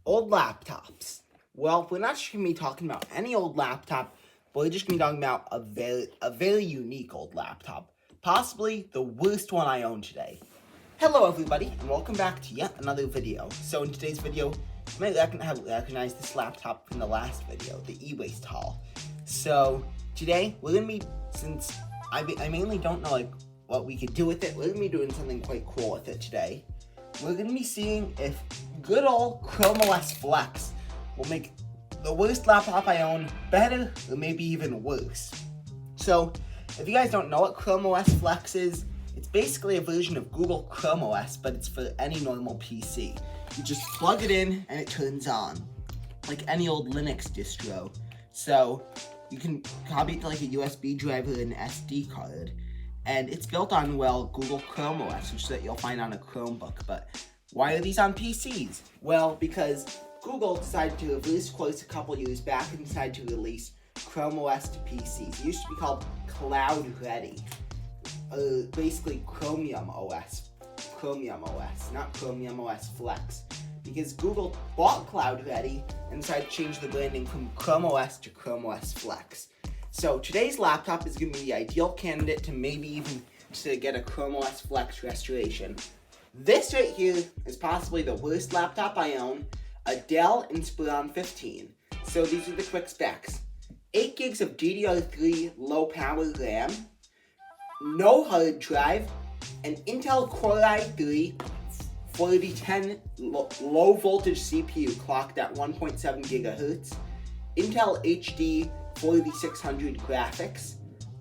Old laptops. Well, we're not just going to be talking about any old laptop, but we're just going to be talking about a very unique old laptop. Possibly the worst one I own today. Hello everybody, and welcome back to yet another video. So in today's video, you might recognize this laptop from the last video, the e-waste haul. So today, we're going to be, since I mainly don't know what we could do with it, we're going to be doing something quite cool with it today. We're going to be seeing if good old ChromeOS Flex will make the worst laptop I own better or maybe even worse. So, if you guys don't know what ChromeOS Flex is, it's basically a version of Google Chrome OS, but it's for any normal PC. You just plug it in and it turns on, like any old Linux distro. So, you can copy it to like a USB drive or an SD card. And it's built on, well, Google Chrome OS, which that you'll find on a Chromebook. But why are these on PCs? Well, because Google decided to reverse course a couple years back and decided to release Chrome OS to PCs. It used to be called Cloud Ready. Basically Chromium OS, not Chromium OS Flex. Because Google bought Cloud Ready and decided to change the branding from Chrome OS to Chrome OS Flex. So today's laptop is going to be the ideal candidate to maybe even to get a ChromeOS Flex restoration. This right here is possibly the worst laptop I own, a Dell Inspiron 15. So these are the quick specs. 8 gigs of DDR3 low power RAM, no hard drive, an Intel Core i3 4010 low voltage CPU clocked at 1.7 GHz, Intel HD 4600 graphics,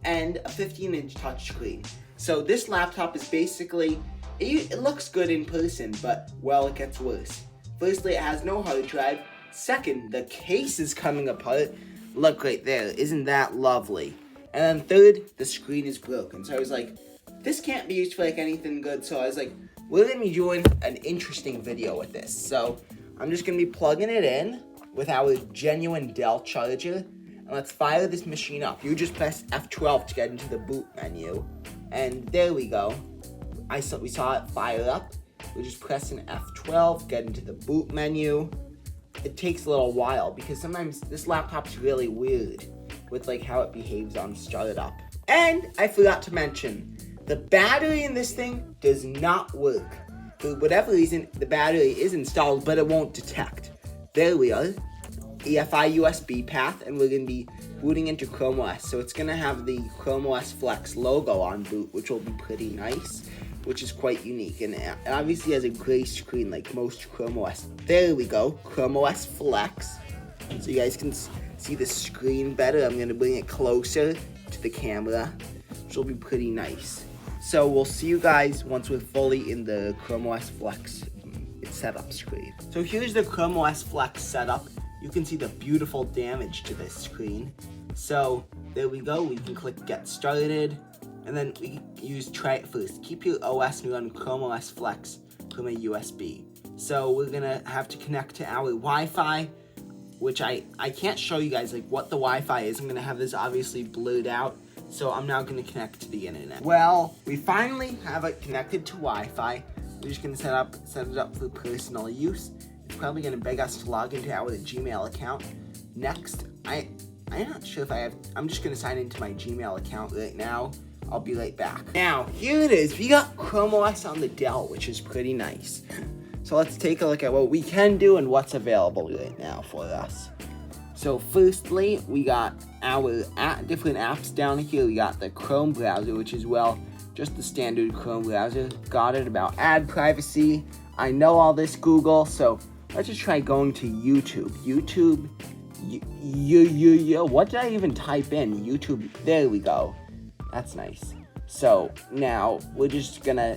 and a 15-inch touchscreen. So this laptop is basically, it looks good in person, but, well, it gets worse. Firstly, it has no hard drive. Second, the case is coming apart. Look right there, isn't that lovely? And then third, the screen is broken. So I was like, this can't be used for like anything good. So I was like, we're gonna be doing an interesting video with this. So I'm just gonna be plugging it in with our genuine Dell charger. Let's fire this machine up. You just press F12 to get into the boot menu. And there we go. We saw it fire up. We're just pressing F12, get into the boot menu. It takes a little while because sometimes this laptop's really weird with like how it behaves on startup. And I forgot to mention, the battery in this thing does not work. For whatever reason, the battery is installed, but it won't detect. There we are. EFI USB path, and we're going to be booting into Chrome OS. So it's going to have the Chrome OS Flex logo on boot, which will be pretty nice, which is quite unique. And it obviously has a gray screen like most Chrome OS. There we go, Chrome OS Flex. So you guys can see the screen better. I'm going to bring it closer to the camera, which will be pretty nice. So we'll see you guys once we're fully in the Chrome OS Flex setup screen. So here's the Chrome OS Flex setup. You can see the beautiful damage to this screen. So there we go, we can click get started, and then we use try it first. Keep your OS and run Chrome OS Flex from a USB. So we're gonna have to connect to our Wi-Fi, which I can't show you guys like what the Wi-Fi is. I'm gonna have this obviously blurred out. So I'm now gonna connect to the internet. Well, we finally have it connected to Wi-Fi. We're just gonna set it up for personal use. It's probably gonna beg us to log into our Gmail account. Next, I'm not sure if I'm just gonna sign into my Gmail account right now. I'll be right back. Now, here it is. We got Chrome OS on the Dell, which is pretty nice. So let's take a look at what we can do and what's available right now for us. So firstly, we got our different apps down here. We got the Chrome browser, which is, well, just the standard Chrome browser. Got it about ad privacy. I know all this, Google, so let's just try going to YouTube. YouTube, what did I even type in? YouTube, there we go. That's nice. So now we're just gonna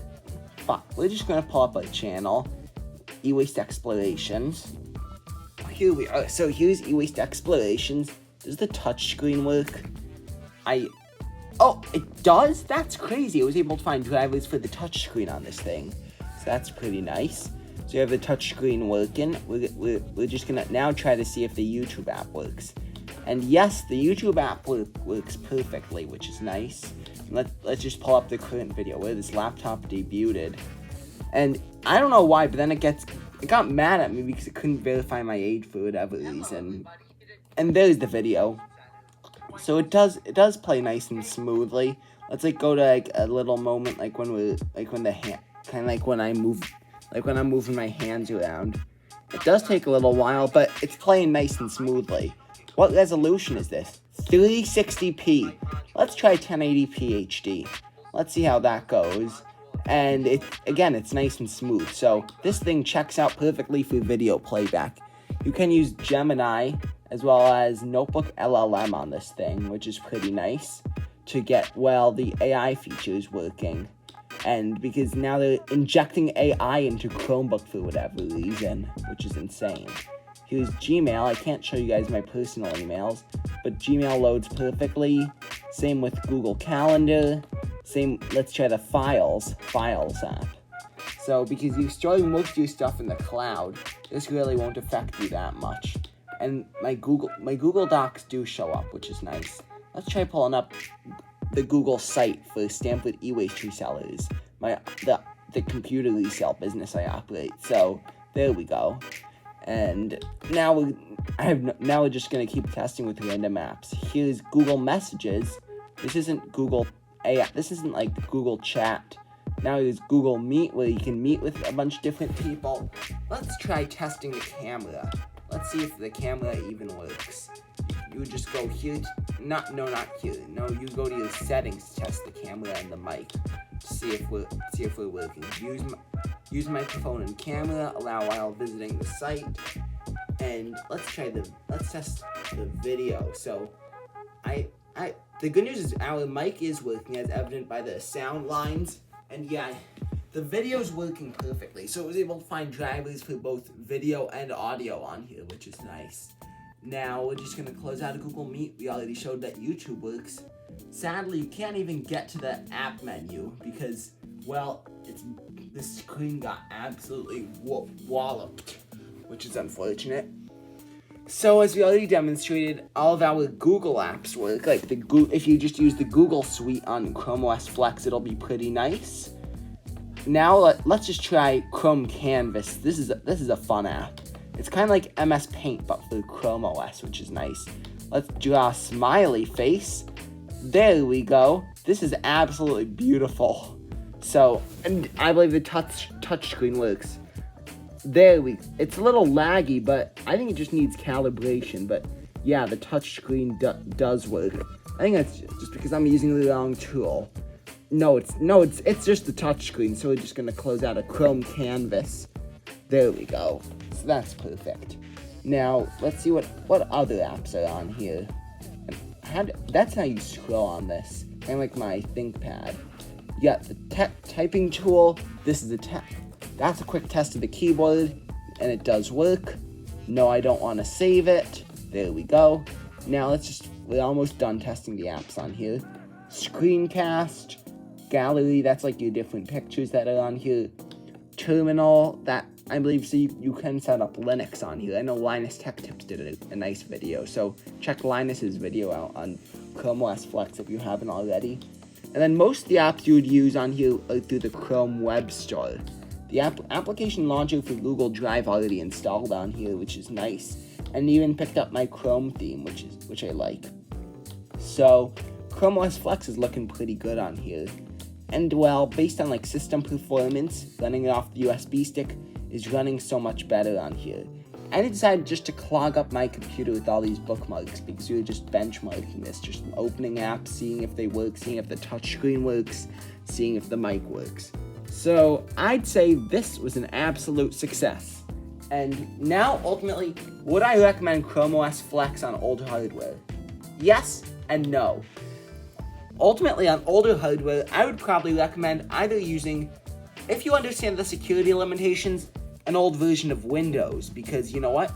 pull up a channel, E-Waste Explorations. Here we are. So here's E-Waste Explorations. Does the touchscreen work? Oh, it does? That's crazy. I was able to find drivers for the touchscreen on this thing. So that's pretty nice. So you have the touchscreen working. We're just gonna now try to see if the YouTube app works. And yes, the YouTube app works perfectly, which is nice. Let's just pull up the current video where this laptop debuted. And I don't know why, but then it gets it got mad at me because it couldn't verify my age for whatever reason. And there's the video. So it does play nice and smoothly. Let's like go to like a little moment like when I'm moving my hands around. It does take a little while, but it's playing nice and smoothly. What resolution is this? 360p. Let's try 1080p HD. Let's see how that goes. And it's nice and smooth. So this thing checks out perfectly for video playback. You can use Gemini as well as Notebook LLM on this thing, which is pretty nice to get, the AI features working. And because now they're injecting AI into Chromebook for whatever reason, which is insane. Here's Gmail. I can't show you guys my personal emails, but Gmail loads perfectly. Same with Google Calendar. Let's try the Files app. So because you store most of your stuff in the cloud, this really won't affect you that much. And my Google Docs do show up, which is nice. Let's try pulling up the Google site for Stanford e-waste resellers, the computer resale business I operate. So there we go. And now we're just gonna keep testing with random apps. Here's Google Messages. This isn't Google AI. This isn't like Google Chat. Now here's Google Meet, where you can meet with a bunch of different people. Let's try testing the camera. Let's see if the camera even works. You just go here. Not here. No, you go to your settings to test the camera and the mic to see if we're working. Use microphone and camera. Allow while visiting the site. And let's test the video. So, the good news is our mic is working, as evident by the sound lines. And yeah, the video's working perfectly. So it was able to find drivers for both video and audio on here, which is nice. Now we're just gonna close out of Google Meet. We already showed that YouTube works. Sadly, you can't even get to the app menu because, the screen got absolutely walloped, which is unfortunate. So as we already demonstrated, all of our Google apps work. Like if you just use the Google suite on ChromeOS Flex, it'll be pretty nice. Now let's just try Chrome Canvas. This is a fun app. It's kind of like MS Paint, but for ChromeOS, which is nice. Let's draw a smiley face. There we go. This is absolutely beautiful. So, and I believe the touch screen works. It's a little laggy, but I think it just needs calibration. But yeah, the touch screen does work. I think that's just because I'm using the wrong tool. No, it's just the touch screen. So we're just gonna close out a Chrome Canvas. There we go. So that's perfect. Now let's see what other apps are on here. That's how you scroll on this. Kind of like my ThinkPad. You got the typing tool. This is that's a quick test of the keyboard, and it does work. No, I don't want to save it. There we go. Now we're almost done testing the apps on here. Screencast, gallery, that's like your different pictures that are on here. Terminal, that I believe, so you can set up Linux on here. I know Linus Tech Tips did a nice video, so check Linus's video out on ChromeOS Flex if you haven't already. And then most of the apps you would use on here are through the Chrome Web Store. The application launcher for Google Drive already installed on here, which is nice. And even picked up my Chrome theme, which I like. So ChromeOS Flex is looking pretty good on here. And based on like system performance, running it off the USB stick is running so much better on here. I decided just to clog up my computer with all these bookmarks because we were just benchmarking this, just opening apps, seeing if they work, seeing if the touchscreen works, seeing if the mic works. So I'd say this was an absolute success. And now, ultimately, would I recommend ChromeOS Flex on older hardware? Yes and no. Ultimately, on older hardware, I would probably recommend either using, if you understand the security limitations, an old version of Windows, because you know what?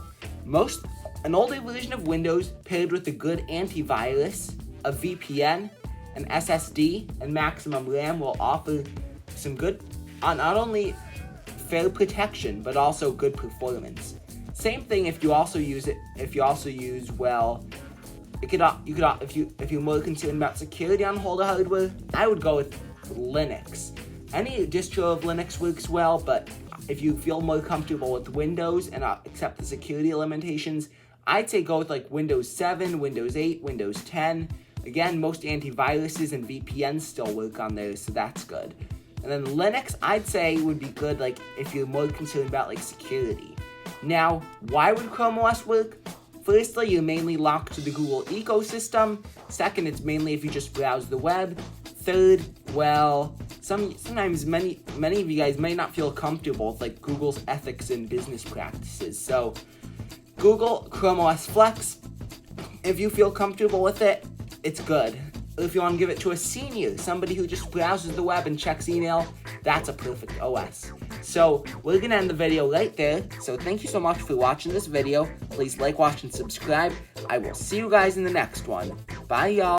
An older version of Windows paired with a good antivirus, a VPN, an SSD, and maximum RAM will offer some good, not only fair protection, but also good performance. Same thing if you also use if you're more concerned about security on older hardware, I would go with Linux. Any distro of Linux works well, but if you feel more comfortable with Windows and accept the security limitations, I'd say go with like Windows 7, Windows 8, Windows 10. Again, most antiviruses and VPNs still work on there, so that's good. And then Linux, I'd say would be good like if you're more concerned about like security. Now, why would ChromeOS work? Firstly, you're mainly locked to the Google ecosystem. Second, it's mainly if you just browse the web. Third, well, sometimes many of you guys may not feel comfortable with like Google's ethics and business practices. So, Google ChromeOS Flex, if you feel comfortable with it, it's good. If you want to give it to a senior, somebody who just browses the web and checks email, that's a perfect OS. So, we're going to end the video right there. So, thank you so much for watching this video. Please like, watch, and subscribe. I will see you guys in the next one. Bye, y'all.